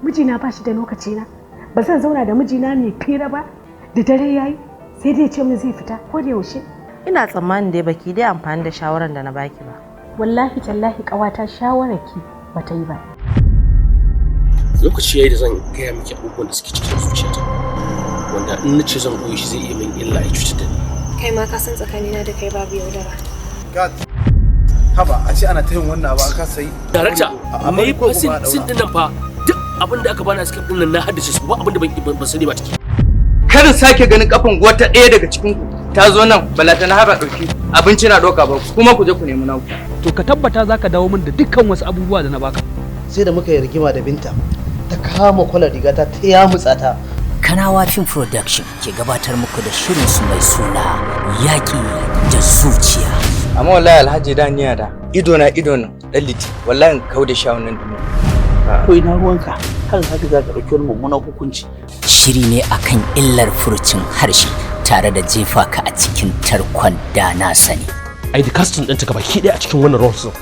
mijina ba shi da lokaci na, ba zan zauna da mijina mai fira ba, da dare yayi sai dai ce min zai fita ko da yaushe. Ina tsammanin dai baki dai amfani da shawaran da na baki ba. Wallahi tallahi ƙawata shawararki bata yi ba. Lokaci yayi da zan gaya miki abubuwan da suke cikin zuciyata, wanda in nace zan koyi shi zai iya min illa ya cutar da ni. Kai ma ka san tsakanina da kai babu yaudara. Haba a ce ana ta yin wannan abu aka sai. Darakta, ni fa sin din nan fa duk abin da aka bani a script din nan na haddace su ba abin da ban sani ba take. Kada sake ganin kafan wata ɗaya daga cikin ku ta zo nan balata na haba dauki abinci na doka ba kuma ku je ku nemi naku. To ka tabbata zaka dawo min da dukkan wasu abubuwa da na baka. Sai da muka yi rigima da Binta ta kama kwalar rigata ta yamutsa ta. Kanawa Film Production ke gabatar muku da shirin su mai suna Yaƙi da Zuciya. Amma wallahi Alhaji Daniya da ido na dan liti wallahi kau da shawun nan dumo. To ina ruwanka har haka za ka dauki wani mummunan hukunci. Shiri ne akan illar furucin harshe tare da jefa ka a cikin tarkon da na sani. Ai da casting ɗin ta gaba ki ɗaya a cikin wannan role.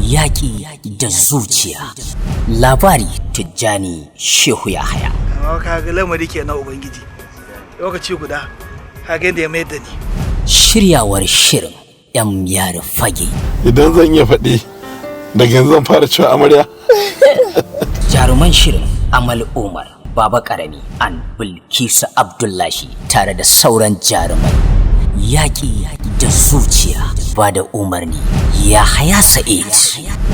Yaƙi da Zuciya. Labari Tijjani Shehu Yahaya. Amma kaga lamari kenan Ubangiji. Lokaci guda kaga yadda ya mayar da ni. Shiryawar shirin ‘yan yari fage. Idan zan iya faɗi daga yanzu zan fara cewa amarya. Jaruman shirin Amal Umar, Baba Karami, an Bilkisu Abdullahi tare da sauran jarumai. Yaƙi da Zuciya ba da umarni Yahaya Sa'id.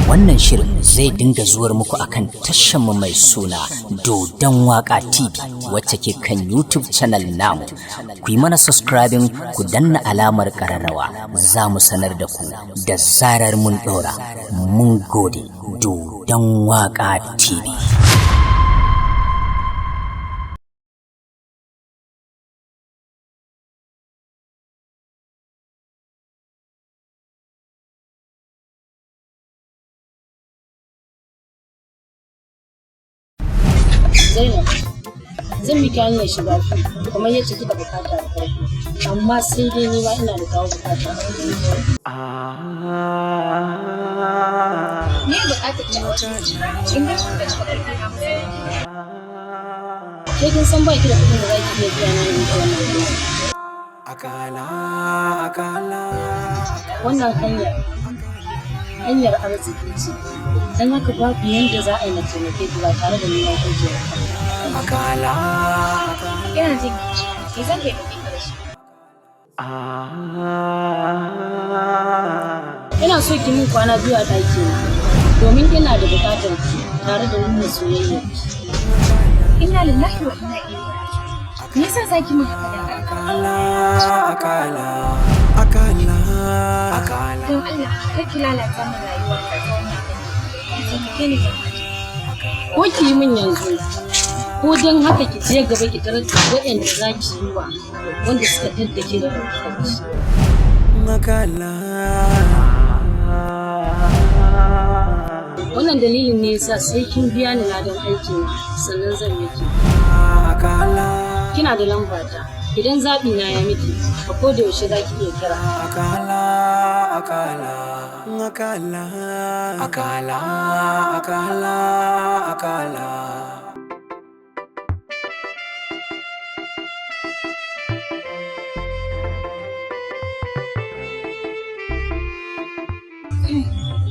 Wannan shirin zai dinga zuwar muku akan tashanmu mai suna Dodon Waka TV wacce ke kan YouTube channel namu. Ku yi mana subscribing, ku danna alamar ƙararrawa, za mu sanar da ku da zarar mun ɗora. Mun gode. Dodon Waka TV. Zainab, zan miki hanyar shiga kamar yadda kika bukata da farko, amma sai dai ni ma ina da kawo bukata. Ni bukatar ta in ga shi da karfi na Ke kin san ba ki da kudin da za ki iya biya na yin wannan. Wannan hanyar arziki ce. Dan haka babu yanda za a yi na taimake ki ba tare da neman kuɗi ba. Ina jin ki zan ke ɗauki da shi. Ina so ki min kwana biyu a ɗaki domin ina da buƙatar ki tare da nuna soyayya. Inna lillahi wa inna ilaihi raji'un. Me yasa zaki min haka da Don Allah, kar ki lalata min rayuwar ka. Ko ki yi min yanzu, ko don haka ki je gaba ki tarar da waɗanda za ki yi wa wanda suka tattake da ɗauki. Wannan dalilin ne yasa sai kin biya ni ladan aikin sannan zan miki. Kina da lambata, idan zaɓi na ya miki, a koda yaushe za ki iya kira.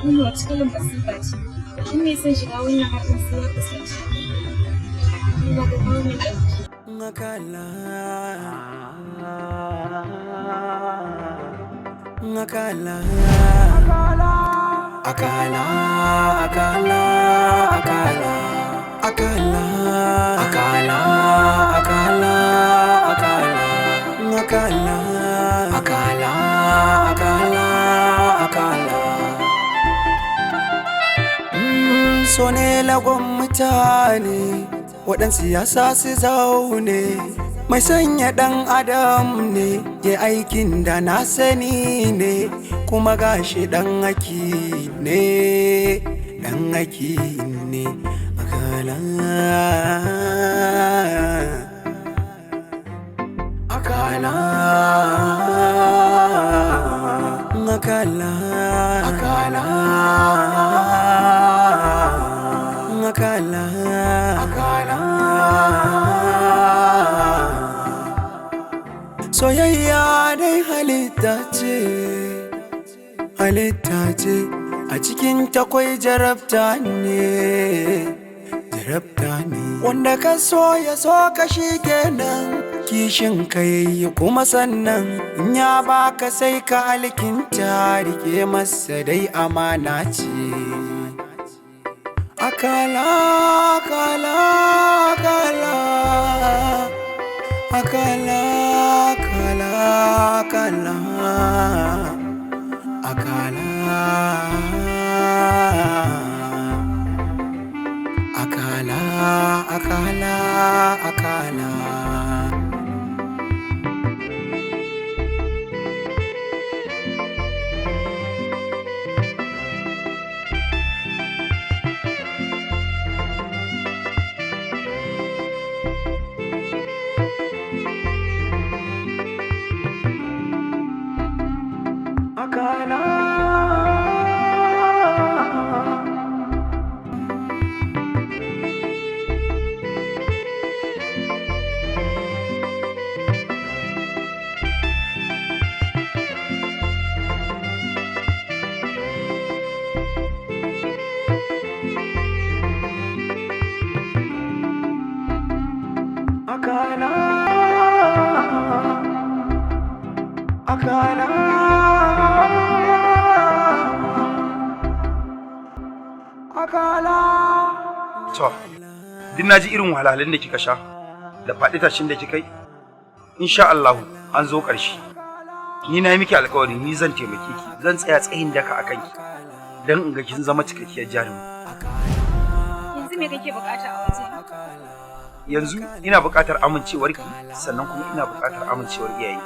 Wani wata kalin basifa ce. In mai son shiga wannan harkar sai ya kasance. Ina da kawo mai ɗauki. So ne lagon mutane waɗansu siyasa su zaune mai sanya ɗan adam ne ya aikin da na sani ne kuma gashi ɗan haki ne ɗan haki ne akala akala akala akala akala soyayya dai halitta ce a cikin takwai jarabta ne wanda ka so ya so ka shi kenan kishin ka yayi kuma sannan in ya baka sai ka alkinta rike masa dai amana ce akala akala akala akala akala akala akala akala akala akala To, duk na ji irin wahalhalun da kika sha da faɗi tashin da kika yi. Insha Allah an zo ƙarshe. Ni na yi miki alƙawari ni zan taimake ki, zan tsaya tsayin daka akan ki don in ga kin zama cikakkiyar jarumi. Yanzu me kake bukata a waje? Yanzu ina buƙatar amincewar ki sannan kuma ina buƙatar amincewar iyaye.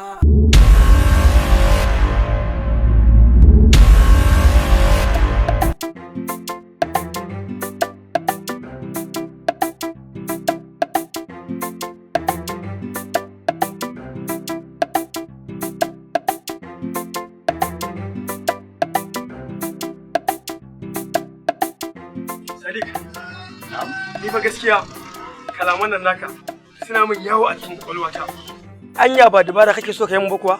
Ni fa gaskiya kalaman nan naka suna min yawo a cikin kwakwalwata. Anya ba dubara kake so ka yi mun ba kuwa?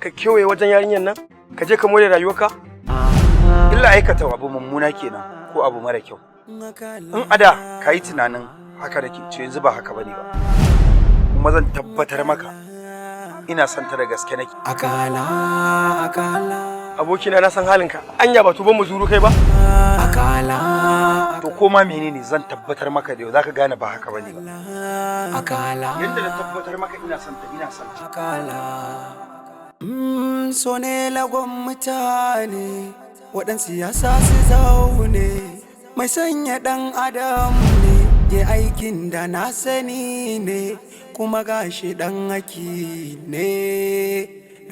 Ka kewaye wajen yarinyar nan? Ka je ka more rayuwarka? Illa aikata abu mummuna kenan ko abu mara kyau. In ada ka yi tunanin haka da ke to yanzu ba haka bane ba. Kuma zan tabbatar maka ina son ta da gaske nake. Akala akala. Abokina na san halinka. Anya ba tuban mu zuru kai ba? Akala. To koma menene zan tabbatar maka da yau zaka gane ba haka bane ba. Akala. Yanda na tabbatar maka ina son ta ina son ta. Akala. So ne lagon mutane waɗansu siyasa su zaune mai sanya ɗan adam ne ya aikin da na sani ne kuma gashi ɗan haki ne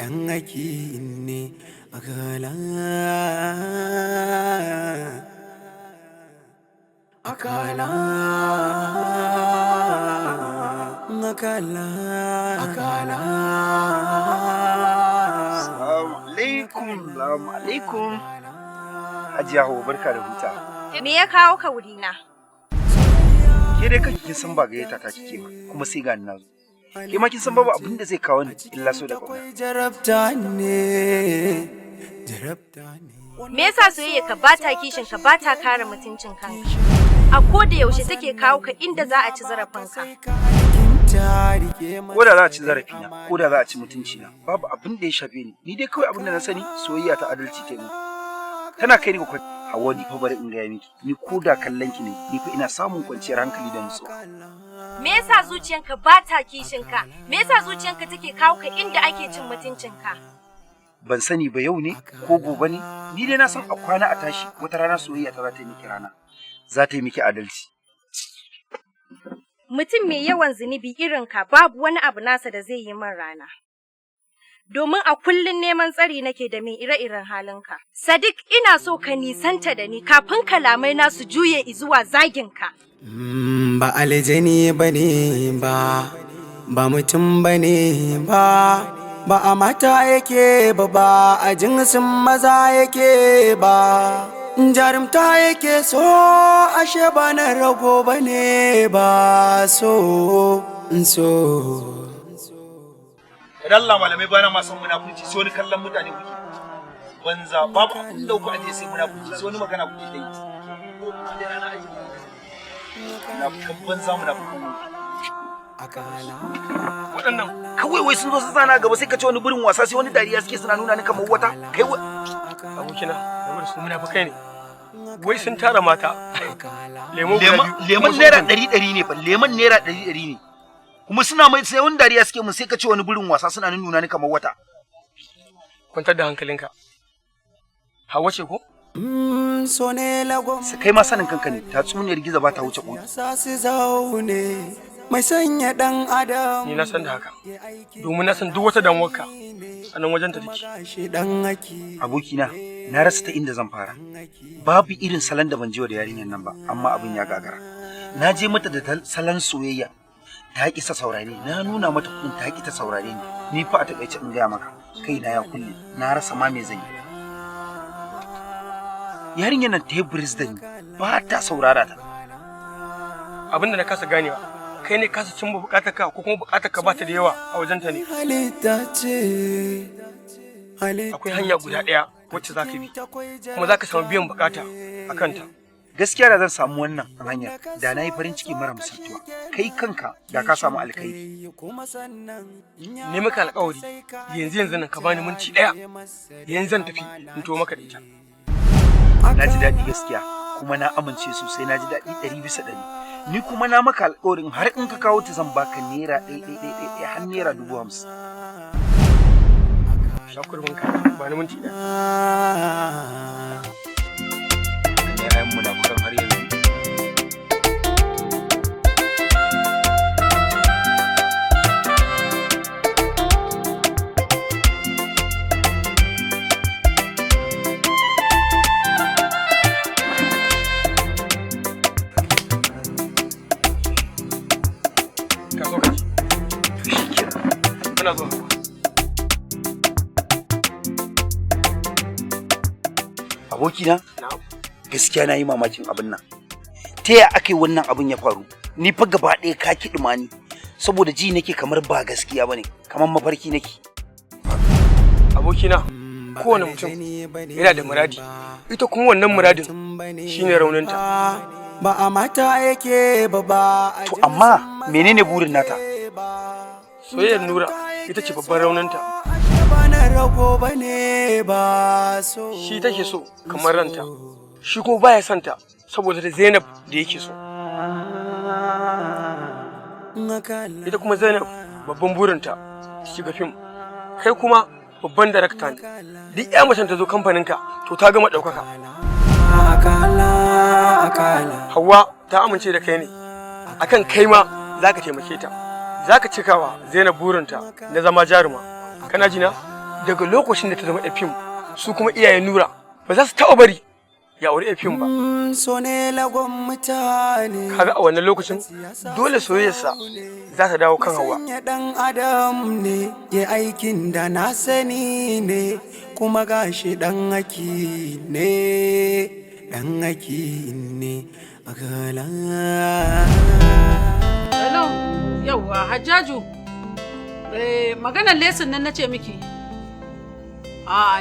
ɗan haki ne. Akala akala akala akala. Assalamu alaikum. Hajiya Hauwa barka da huta. Me ya kawo ka wurina? Ke dai kake kin san ba gayyata ta kike ba kuma sai ga ni nazo. Ke ma kin san babu abin da zai kawo ni illa so da kauna. Jarabta ne. Me yasa soyayya ka bata kishin ka bata kare mutuncin kanka? A koda yaushe take kawo ka inda za a ci zarafinka. Ko da za a ci zarafina, ko da za a ci mutuncina, babu abin da ya shafe ni. Ni dai kawai abin da na sani soyayya ta adalci ta ni. Tana kai ni ga Hauwa ni fa bari in gaya miki. Ni ko da kallon ki ne, ni fa ina samun kwanciyar hankali da nutsuwa. Me yasa zuciyanka bata kishinka? Me yasa zuciyanka take kawo ka inda ake cin mutuncinka? Ban sani ba yau ne ko gobe ne. Ni dai na san a kwana a tashi wata rana soyayya ta za ta yi miki rana. Za ta yi miki adalci. Mutum mai yawan zunubi irin ka babu wani abu nasa da zai yi min rana. Domin a kullun neman tsari nake da mai ire-iren halinka. Sadiq ina so ka nisanta da ni kafin kalamai na su juye zuwa zaginka. Ba aljani bane ba, ba mutum bane ba, ba a mata yake ba a jinsin maza yake ba. Jarumta yake so ashe ba na rago bane ba so. Idan Allah malamai bana ma san munafurci sai wani kallon mutane kuke. Banza babu abin da ku aje sai munafurci sai wani magana kuke dai. Munafukan banza munafukan waɗannan kawai wai sun zo su zana gaba sai ka ce wani burin wasa sai wani dariya suke suna nuna ni kamar wata kai abokina da su munafukai ne wai sun tara mata lemon naira 100 ne fa lemon naira 100 ne kuma suna mai sai wani dariya suke mun sai ka ce wani burin wasa suna nuna ni kamar wata kwantar da hankalinka hawa ce ko so ne lagon sai kai ma sanin kanka ne tatsuniyar giza ba ta wuce koki mai sanya dan adam ni na san da haka domin na san duk wata damuwarka a nan wajen ta take abokina na rasa ta inda zan fara babu irin salon da ban jiwa da yarinyar nan ba amma abin ya gagara na je mata da salon soyayya ta ki sa saurare na nuna mata kun ta ki ta saurare ni fa a takaice in ga maka kai na ya kulle na rasa ma me zan yi yarinyar nan ta yi bris da ni ba ta saurara ta abin da na kasa ganewa kai ne kasa cin bukatar ka ko kuma bukatar ka ba ta da yawa a wajen ta ne akwai hanya guda ɗaya wacce za ka bi kuma za ka samu biyan bukata a kanta gaskiya da zan samu wannan hanyar da na yi farin ciki mara misaltuwa kai kanka da ka samu alkai ne maka alƙawari yanzu nan ka bani minti ɗaya yanzu zan tafi in to maka da ita na ji daɗi gaskiya kuma na amince sosai na ji daɗi 100%. Ni kuma na maka alƙawarin har in ka kawo ta zan baka naira ɗaya har naira 50,000. Shakurmin ka ba ni minti ɗaya. Yayan mu na bukan har yanzu. Abokina, gaskiya na yi mamakin abin nan. Ta yaya aka yi wannan abin ya faru? Ni fa gaba ɗaya ka kiɗima ni, saboda ji nake kamar ba gaskiya ba ne, kamar mafarki nake. Abokina, kowane mutum yana da muradi, ita kuma wannan muradin shine rauninta. Ba a mata yake ba. To amma menene burin nata? Soyayyar Nura ita ce babban rauninta. Shi take so kamar ranta, shi kuma baya santa saboda da Zainab da yake so. Ita kuma Zainab babban burinta shiga fim, kai kuma babban darakta ne. Duk ya macen ta zo kamfaninka to ta gama ɗaukaka. Hauwa ta amince da kai ne, akan kai ma za ka taimake ta, za ka cikawa Zainab burinta na zama jaruma. Kana jina? Daga lokacin da ta zama fim su kuma iyayen Nura ba za su taɓa bari ya aure fim ba. Kaga a wannan lokacin dole soyayyarsa za ta dawo kan Hauwa. Dan adam ne ya aikin da na sani ne kuma gashi dan haki ne Hello, yauwa Hajjaju. Maganar lesson nan nace miki.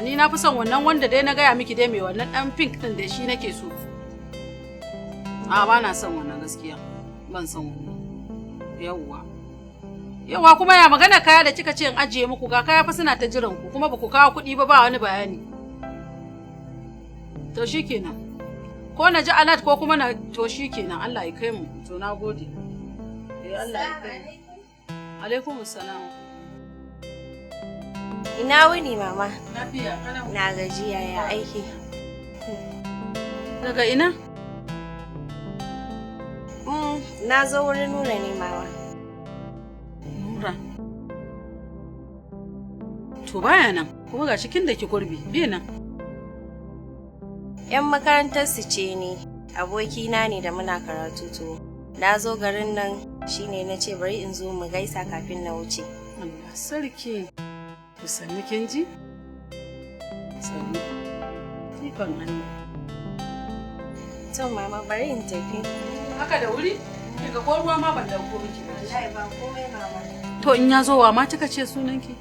Ni na fi son wannan wanda dai na gaya miki dai mai wannan dan pink din da shi nake so. Ba na son wannan gaskiya. Ban son wannan. Yawwa kuma ya magana kaya da kika ce in ajiye muku ga kaya fa suna ta jiran ku kuma ba ku kawo kuɗi ba wani bayani. To shikenan. Ko na ji alert ko kuma na to shikenan Allah ya kai mu. To na gode. Allah ya kai mu. Alaikum assalam. Ina wuni mama? Lafiya, kana? Na gajiya ya aiki. Daga ina? Na zo wurin Nura ne mama. Nura. To baya nan, kuma ga cikin da ki gurbi, bai nan. Yan makarantar su ce ni, abokina ne da muna karatu to. Na zo garin nan shine na ce bari in zo mu gaisa kafin na wuce. Allah sarki. Ku sanni kin ji? Sanni. Ikon Allah. To mama bari in tafi. Haka da wuri? Kika ko ruwa ma ban dauko miki ba. Wallahi ba komai mama. To in ya zo wa ma kika ce sunanki?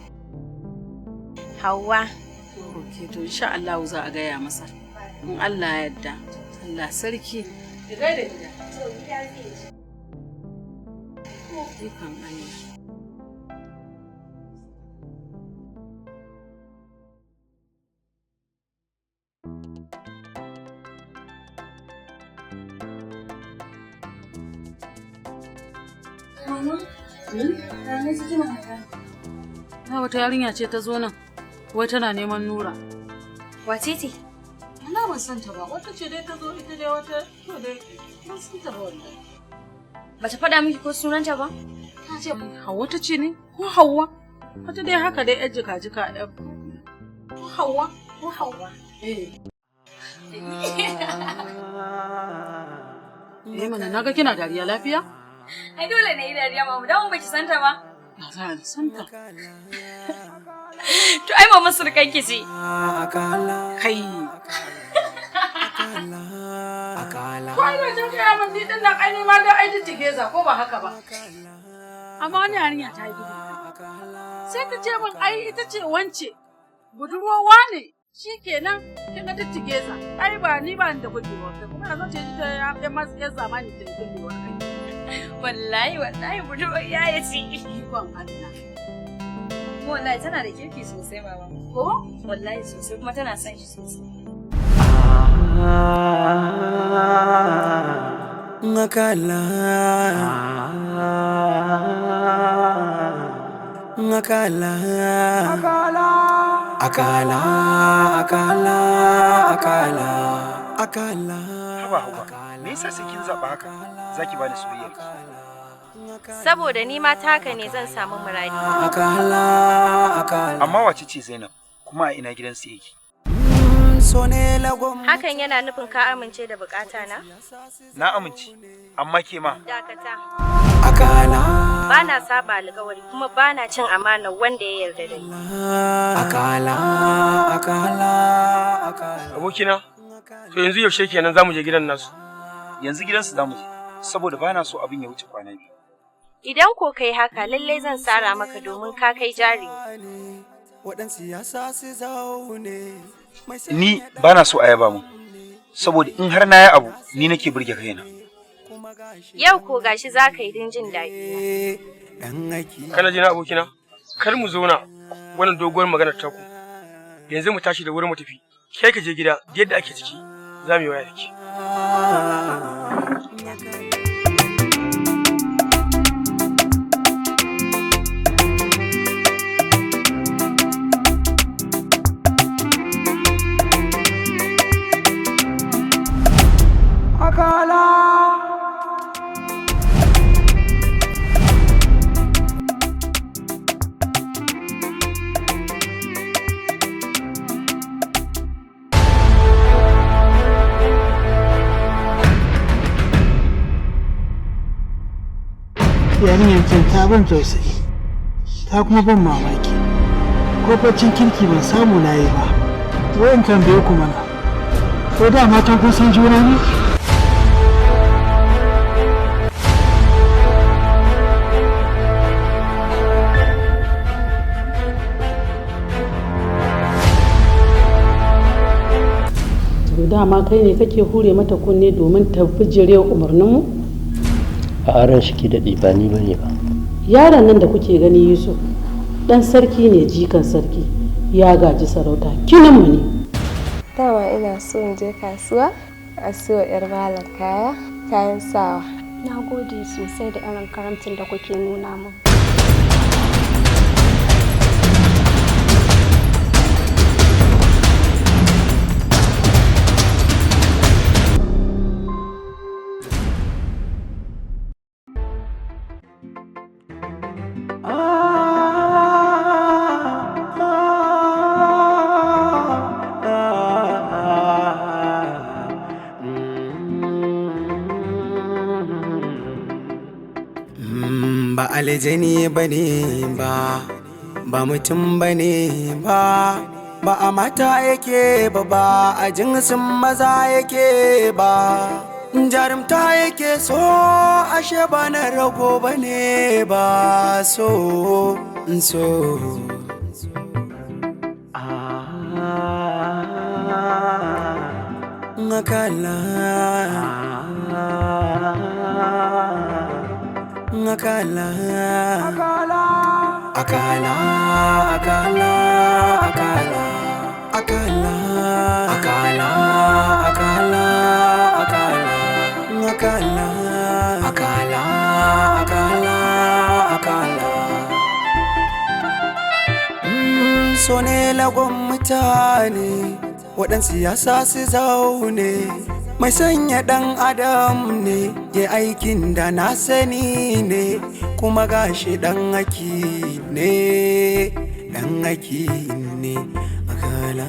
Hauwa. Okay, to insha Allah za a gaya masa. In Allah ya yarda. Allah sarki. Ki gaida gida. To gida zai ji. Ikon Allah. Mama, ranar cikin haka. Na wata yarinya ce ta zo nan, wai tana neman Nura. Wace ce? Ana ban san ta ba, wata ce dai ta zo ita dai wata to dai ban san ta ba wallahi. Bata faɗa miki ko sunanta ba? Ta ce Hauwa ta ce ne ko Hauwa? Wata dai haka dai yar jika-jika ɗan. Ko Hauwa? Ko Hauwa? Mana naga kina dariya lafiya? Ai dole ne yi dariya mamu, dan baki santa ba. Ya za a santa? To ai mama surkanki ce. Kai. Kwai da jin kaya mun din nan ai ma da ai tigeza ko ba haka ba. Amma wani yarinya ta yi gudu. Sai ta ce min ai ita ce wance. Budurwa ne. Shikenan kin ga tigeza. Ai ba ni ba da gudewa kai kuma zan ce ita ya masu yan zamani ta gudewa kai. Wallahi budurwa ya ce. Ikon Allah. Wallahi tana da kirki sosai mama. Ko? Wallahi sosai kuma tana son shi sosai. Ngakala Ngakala Akala Akala Akala Akala. Haba me yasa sai kin zaba haka zaki bani soyayya? Saboda ni ma ta haka ne zan samu muradi. Amma wace ce Zainab kuma a ina gidansu yake? Hakan yana nufin ka amince da bukata na? Na amince, amma ke ma. Dakata. Ba na saba alƙawari kuma ba na cin amana wanda ya yarda da ni. Abokina, to yanzu yaushe kenan zamu je gidan nasu? Yanzu gidansu zamu je, saboda ba na so abin ya wuce kwana biyu. Idan ko kai haka lallai zan sara maka domin ka kai jari. Ni ba na so a yaba mu, saboda in har na yi abu ni nake burge kaina. Yau ko gashi za ka yi din jin daɗi. Kana ji na abokina? Kar mu zauna wannan doguwar maganar taku. Yanzu mu tashi da wuri mu tafi. Kai ka je gida yadda ake ciki za mu yi waya da ke. Yarinyar can ta ban tausayi, ta kuma ban mamaki. Ko baccin kirki ban samu na yi ba. Wayan tambaye ku mana, ko da matan kun san juna ne? Dama kai ne kake hure mata kunne domin ta bijire umarninmu? A ran shi ki daɗe ba ni bane ba. Yaron nan da kuke gani Yusuf, ɗan sarki ne jikan sarki, ya gaji sarauta, kininmu ne. Dama ina so in je kasuwa a siyo 'yar malam kayan sawa. Na gode sosai da irin karamcin da kuke nuna min. Ba aljani bane ba mutum bane ba a mata yake ba a jinsin maza yake ba. jarumta yake so ashe ba na rago ba ne ba so akala akala akala akala akala akala akala akala akala akala akala akala akala so ne lagon mutane waɗansu yasa su zaune mai sanya ɗan adam ne ya aikin da na sani ne kuma gashi ɗan haki ne akala